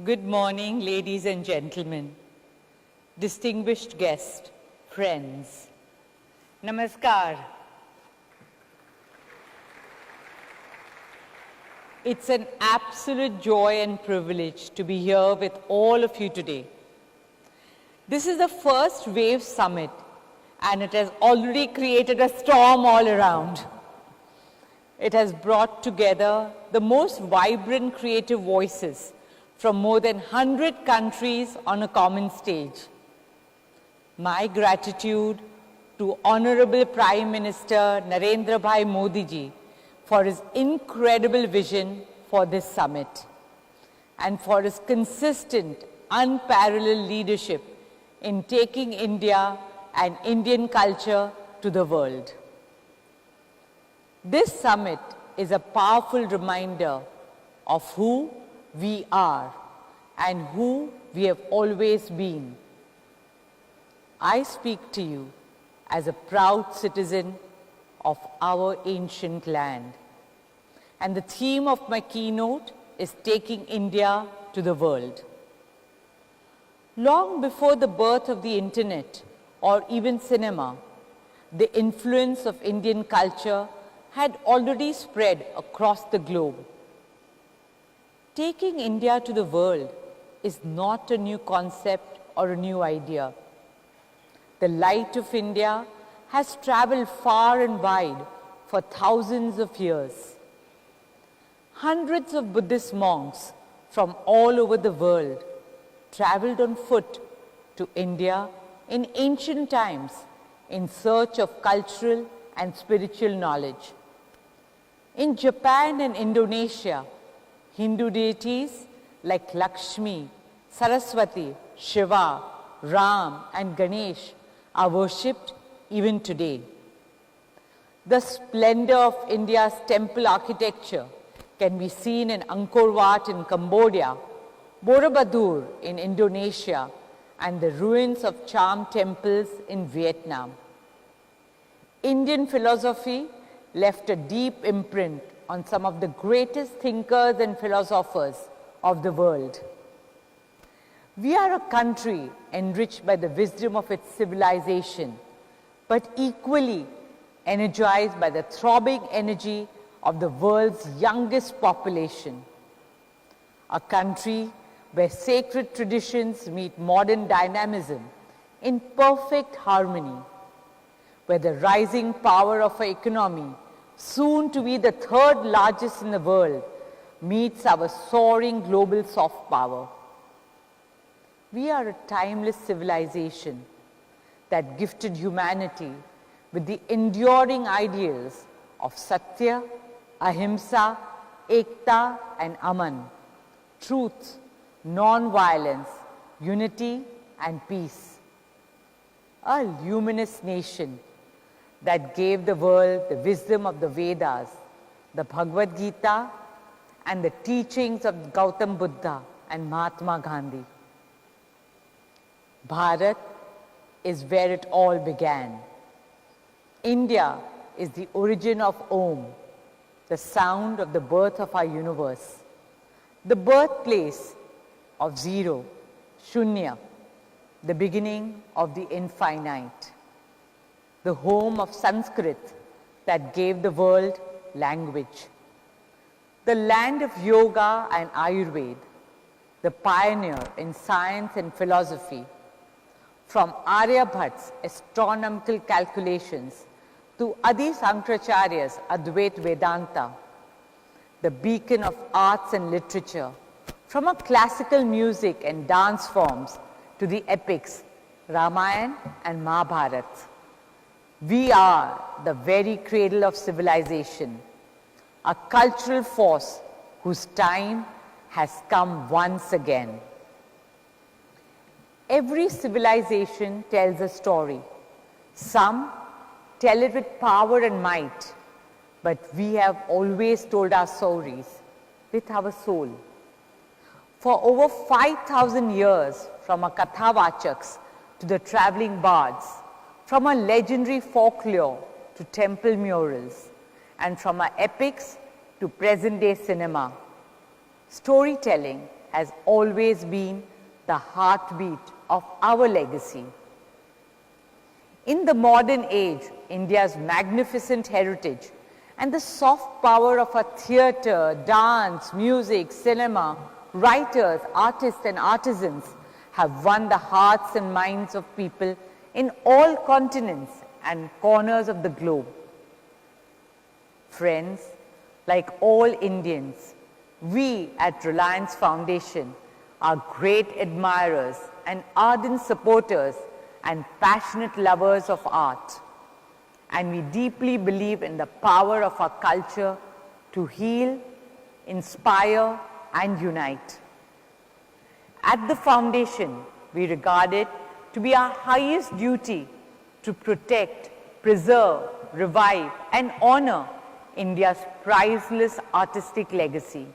Good morning, ladies and gentlemen, distinguished guests, friends. Namaskar. It's an absolute joy and privilege to be here with all of you today. This is the first Wave Summit, and it has already created a storm all around. It has brought together the most vibrant creative voices from more than 100 countries on a common stage. My gratitude to Honorable Prime Minister Narendra Bhai Modi ji for his incredible vision for this summit and for his consistent, unparalleled leadership in taking India and Indian culture to the world. This summit is a powerful reminder of who we are and who we have always been. I speak to you as a proud citizen of our ancient land. And the theme of my keynote is taking India to the world. Long before the birth of the internet or even cinema, the influence of Indian culture had already spread across the globe. Taking India to the world is not a new concept or a new idea. The light of India has traveled far and wide for thousands of years. Hundreds of Buddhist monks from all over the world traveled on foot to India in ancient times in search of cultural and spiritual knowledge. In Japan and Indonesia, Hindu deities like Lakshmi, Saraswati, Shiva, Ram, and Ganesh are worshipped even today. The splendor of India's temple architecture can be seen in Angkor Wat in Cambodia, Borobudur in Indonesia, and the ruins of charm temples in Vietnam. Indian philosophy left a deep imprint on some of the greatest thinkers and philosophers of the world. We are a country enriched by the wisdom of its civilization, but equally energized by the throbbing energy of the world's youngest population. A country where sacred traditions meet modern dynamism in perfect harmony, where the rising power of our economy, soon to be the third largest in the world, meets our soaring global soft power. We are a timeless civilization that gifted humanity with the enduring ideals of Satya, Ahimsa, Ekta, and Aman, truth, non-violence, unity, and peace. A luminous nation that gave the world the wisdom of the Vedas, the Bhagavad Gita, and the teachings of Gautam Buddha and Mahatma Gandhi. Bharat is where it all began. India is the origin of Om, the sound of the birth of our universe, the birthplace of zero, Shunya, the beginning of the infinite, the home of Sanskrit that gave the world language, the land of yoga and Ayurveda, the pioneer in science and philosophy, from Aryabhat's astronomical calculations to Adi Sankaracharya's Advait Vedanta, the beacon of arts and literature, from our classical music and dance forms to the epics, Ramayana and Mahabharata. We are the very cradle of civilization, a cultural force whose time has come once again. Every civilization tells a story. Some tell it with power and might, but we have always told our stories with our soul. For over 5,000 years, from our Kathavachaks to the traveling bards, from our legendary folklore to temple murals, and from our epics to present-day cinema, storytelling has always been the heartbeat of our legacy. In the modern age, India's magnificent heritage and the soft power of our theatre, dance, music, cinema, writers, artists and artisans have won the hearts and minds of people in all continents and corners of the globe. Friends, like all Indians, we at Reliance Foundation are great admirers and ardent supporters and passionate lovers of art. And we deeply believe in the power of our culture to heal, inspire, and unite. At the foundation, we regard it to be our highest duty to protect, preserve, revive, and honor India's priceless artistic legacy.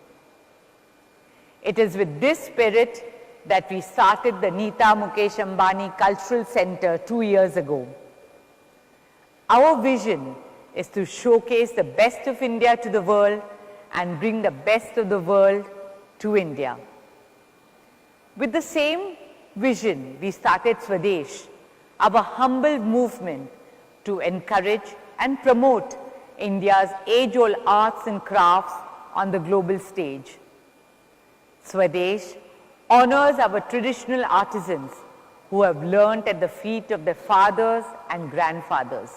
It is with this spirit that we started the Nita Ambani Cultural Center 2 years ago. Our vision is to showcase the best of India to the world and bring the best of the world to India. With the same vision, we started Swadesh, our humble movement to encourage and promote India's age-old arts and crafts on the global stage. Swadesh honors our traditional artisans who have learnt at the feet of their fathers and grandfathers,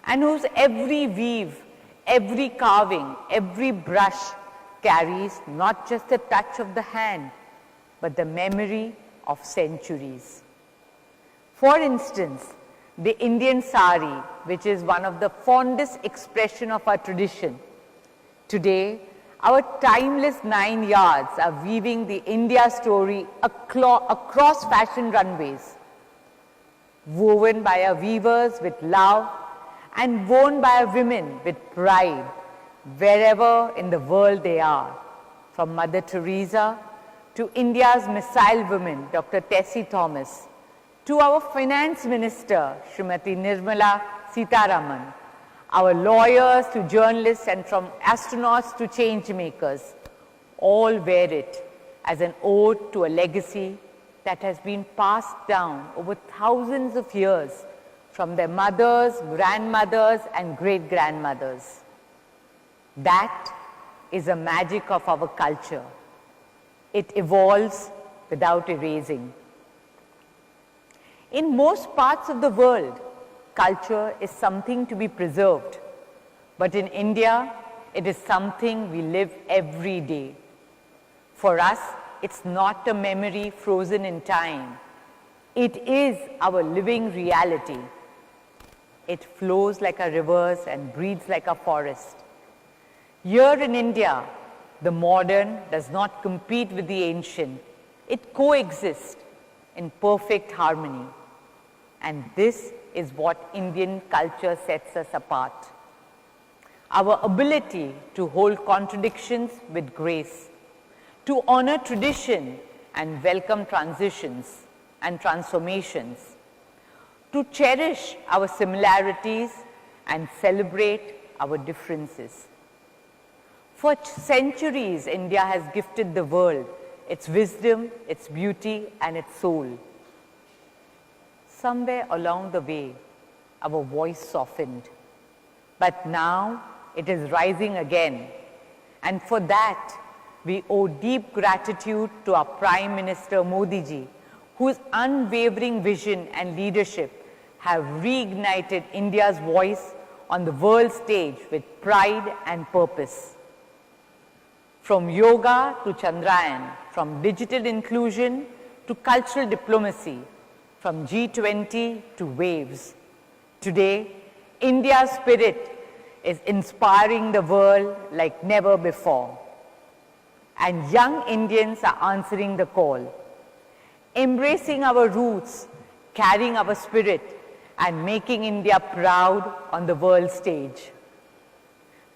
and whose every weave, every carving, every brush carries not just the touch of the hand, but the memory of centuries. For instance, the Indian sari, which is one of the fondest expression of our tradition. Today, our timeless 9 yards are weaving the India story across fashion runways, woven by our weavers with love and worn by our women with pride, wherever in the world they are, from Mother Teresa to India's missile woman, Dr. Tessie Thomas, to our Finance Minister, Srimati Nirmala Sitharaman, our lawyers to journalists, and from astronauts to change makers, all wear it as an ode to a legacy that has been passed down over thousands of years from their mothers, grandmothers, and great-grandmothers. That is the magic of our culture. It evolves without erasing. In most parts of the world, culture is something to be preserved. But in India, it is something we live every day. For us, it's not a memory frozen in time. It is our living reality. It flows like our rivers and breathes like a forest. Here in India, the modern does not compete with the ancient. It coexists in perfect harmony. And this is what Indian culture sets us apart. Our ability to hold contradictions with grace, to honor tradition and welcome transitions and transformations, to cherish our similarities and celebrate our differences. For centuries, India has gifted the world its wisdom, its beauty, and its soul. Somewhere along the way, our voice softened, but now it is rising again. And for that, we owe deep gratitude to our Prime Minister Modi ji, whose unwavering vision and leadership have reignited India's voice on the world stage with pride and purpose. From yoga to Chandrayaan, from digital inclusion to cultural diplomacy, from G20 to waves. Today, India's spirit is inspiring the world like never before. And young Indians are answering the call, embracing our roots, carrying our spirit, and making India proud on the world stage.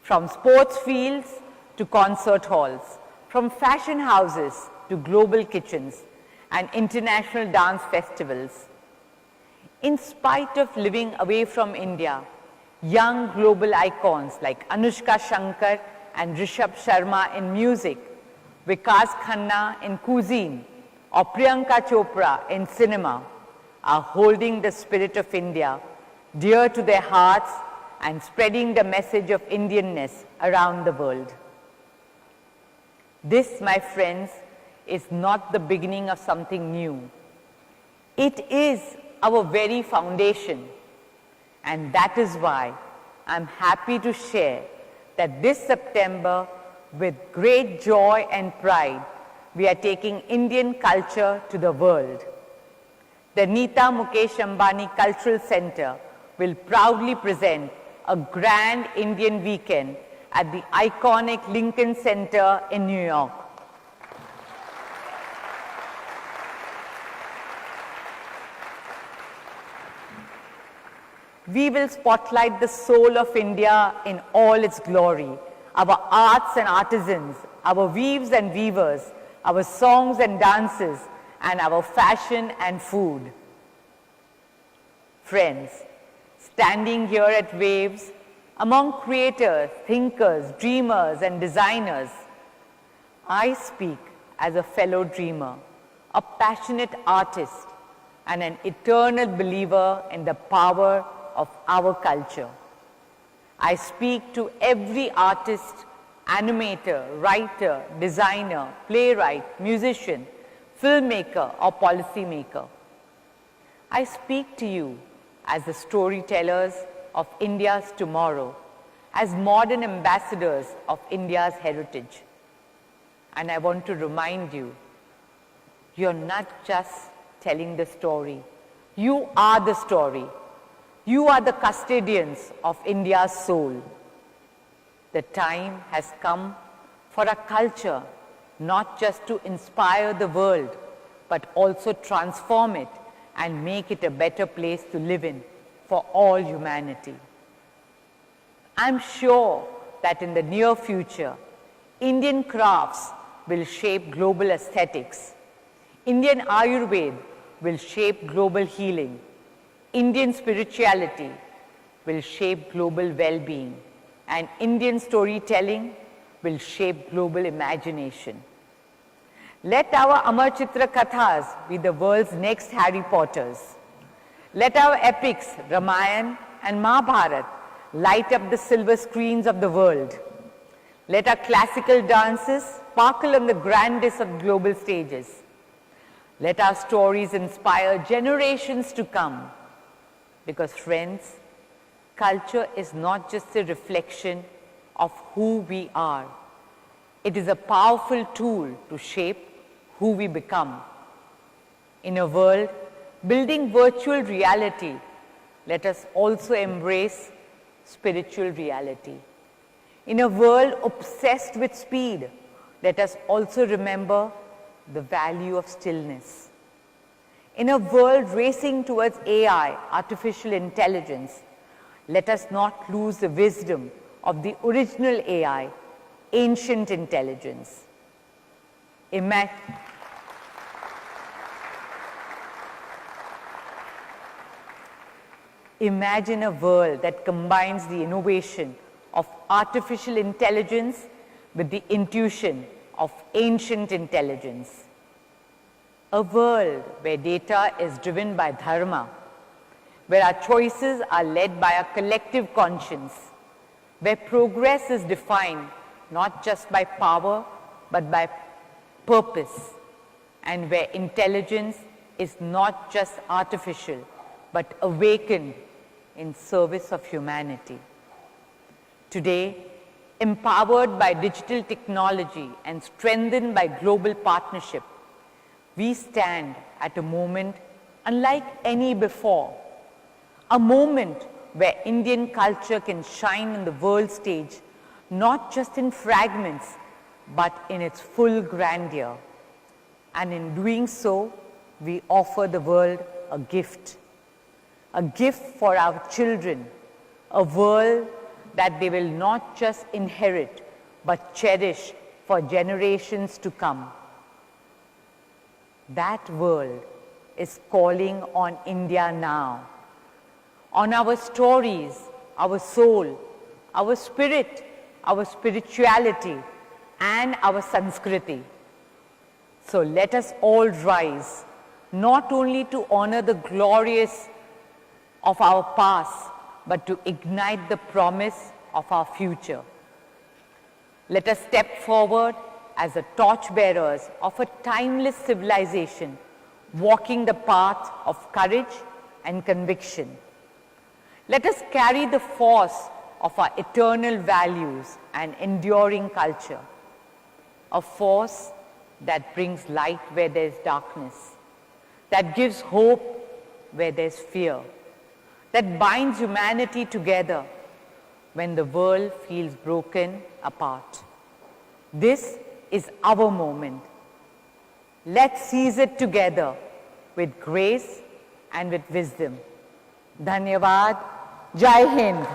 From sports fields to concert halls, from fashion houses to global kitchens and international dance festivals. In spite of living away from India, young global icons like Anushka Shankar and Rishabh Sharma in music Vikas Khanna in cuisine, or Priyanka Chopra in cinema are holding the spirit of India dear to their hearts and spreading the message of Indianness around the world. This, my friends, is not the beginning of something new. It is our very foundation, and that is why I'm happy to share that this September, with great joy and pride, we are taking Indian culture to the world. The Nita Mukesh Ambani Cultural Center will proudly present a grand Indian weekend at the iconic Lincoln Center in New York. We will spotlight the soul of India in all its glory, our arts and artisans, our weaves and weavers, our songs and dances, and our fashion and food. Friends, standing here at Waves, among creators, thinkers, dreamers, and designers, I speak as a fellow dreamer, a passionate artist, and an eternal believer in the power of our culture. I speak to every artist, animator, writer, designer, playwright, musician, filmmaker, or policymaker. I speak to you as the storytellers of India's tomorrow, as modern ambassadors of India's heritage. And I want to remind you, you're not just telling the story. You are the story. You are the custodians of India's soul. The time has come for a culture not just to inspire the world, but also transform it and make it a better place to live in for all humanity. I'm sure that in the near future, Indian crafts will shape global aesthetics. Indian Ayurveda will shape global healing. Indian spirituality will shape global well-being, and Indian storytelling will shape global imagination. Let our Amar Chitra Kathas be the world's next Harry Potters. Let our epics, Ramayana and Mahabharata, light up the silver screens of the world. Let our classical dances sparkle on the grandest of global stages. Let our stories inspire generations to come. Because friends, culture is not just a reflection of who we are. It is a powerful tool to shape who we become. In a world building virtual reality, let us also embrace spiritual reality. In a world obsessed with speed, let us also remember the value of stillness. In a world racing towards AI, artificial intelligence, let us not lose the wisdom of the original AI, ancient intelligence. Imagine a world that combines the innovation of artificial intelligence with the intuition of ancient intelligence. A world where data is driven by dharma, where our choices are led by a collective conscience, where progress is defined not just by power but by purpose, and where intelligence is not just artificial but awakened in service of humanity. Today, empowered by digital technology and strengthened by global partnership, we stand at a moment unlike any before, a moment where Indian culture can shine on the world stage, not just in fragments, but in its full grandeur. And in doing so, we offer the world a gift for our children, a world that they will not just inherit, but cherish for generations to come. That world is calling on India now, on our stories, our soul, our spirit, our spirituality, and our Sanskriti. So let us all rise, not only to honor the glorious of our past, but to ignite the promise of our future. Let us step forward as the torchbearers of a timeless civilization, walking the path of courage and conviction. Let us carry the force of our eternal values and enduring culture, a force that brings light where there is darkness, that gives hope where there is fear, that binds humanity together when the world feels broken apart. This is our moment. Let's seize it together with grace and with wisdom. Dhanyavad. Jai Hind.